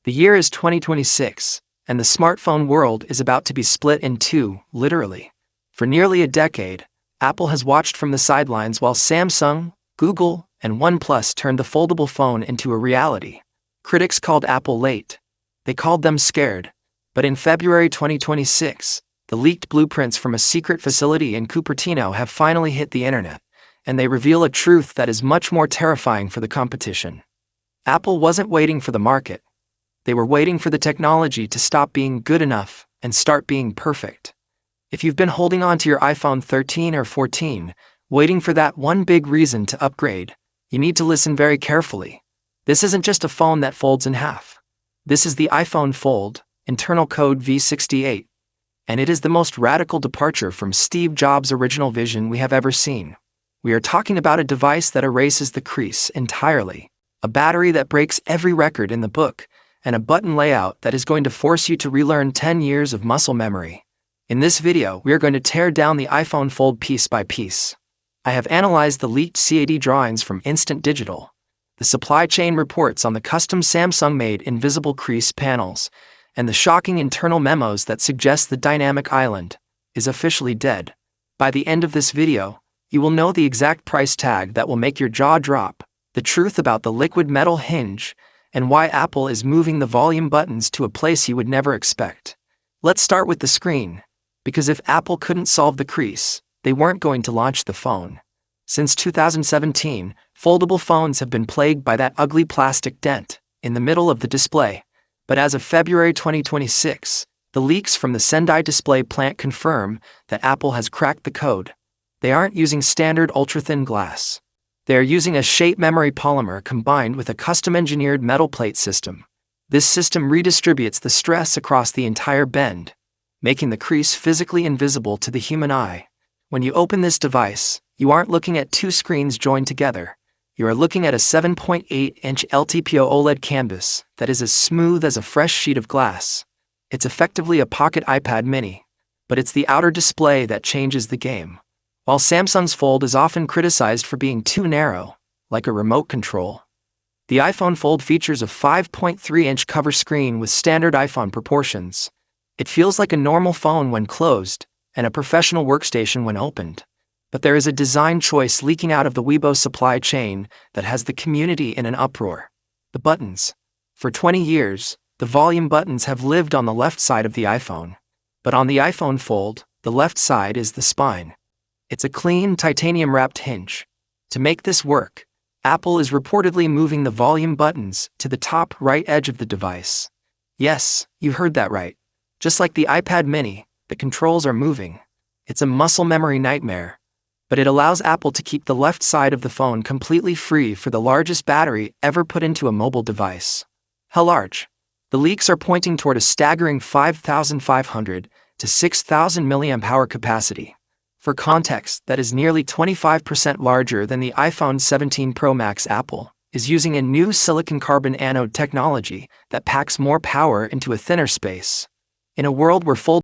The year is 2026, and the smartphone world is about to be split in two, literally. For nearly a decade, Apple has watched from the sidelines while Samsung, Google, and OnePlus turned the foldable phone into a reality. Critics called Apple late. They called them scared. But in February 2026, the leaked blueprints from a secret facility in Cupertino have finally hit the internet, and they reveal a truth that is much more terrifying for the competition. Apple wasn't waiting for the market. They were waiting for the technology to stop being good enough and start being perfect. If you've been holding on to your iPhone 13 or 14, waiting for that one big reason to upgrade, you need to listen very carefully. This isn't just a phone that folds in half. This is the iPhone Fold, internal code V68. And it is the most radical departure from Steve Jobs' original vision we have ever seen. We are talking about a device that erases the crease entirely, a battery that breaks every record in the book, and a button layout that is going to force you to relearn 10 years of muscle memory. In this video, we are going to tear down the iPhone Fold piece by piece. I have analyzed the leaked CAD drawings from Instant Digital, the supply chain reports on the custom Samsung-made invisible crease panels, and the shocking internal memos that suggest the dynamic island is officially dead. By the end of this video, you will know the exact price tag that will make your jaw drop, the truth about the liquid metal hinge, and why Apple is moving the volume buttons to a place you would never expect. Let's start with the screen, because if Apple couldn't solve the crease, they weren't going to launch the phone. Since 2017, foldable phones have been plagued by that ugly plastic dent in the middle of the display. But as of February 2026, the leaks from the Sendai display plant confirm that Apple has cracked the code. They aren't using standard ultra-thin glass. They are using a shape memory polymer combined with a custom-engineered metal plate system. This system redistributes the stress across the entire bend, making the crease physically invisible to the human eye. When you open this device, you aren't looking at two screens joined together. You are looking at a 7.8-inch LTPO OLED canvas that is as smooth as a fresh sheet of glass. It's effectively a pocket iPad mini, but it's the outer display that changes the game. While Samsung's Fold is often criticized for being too narrow, like a remote control, the iPhone Fold features a 5.3-inch cover screen with standard iPhone proportions. It feels like a normal phone when closed, and a professional workstation when opened. But there is a design choice leaking out of the Weibo supply chain that has the community in an uproar. The buttons. For 20 years, the volume buttons have lived on the left side of the iPhone. But on the iPhone Fold, the left side is the spine. It's a clean, titanium-wrapped hinge. To make this work, Apple is reportedly moving the volume buttons to the top right edge of the device. Yes, you heard that right. Just like the iPad mini, the controls are moving. It's a muscle memory nightmare. But it allows Apple to keep the left side of the phone completely free for the largest battery ever put into a mobile device. How large? The leaks are pointing toward a staggering 5,500 to 6,000 mAh capacity. For context, that is nearly 25% larger than the iPhone 17 Pro Max. Apple is using a new silicon carbon anode technology that packs more power into a thinner space. In a world where fold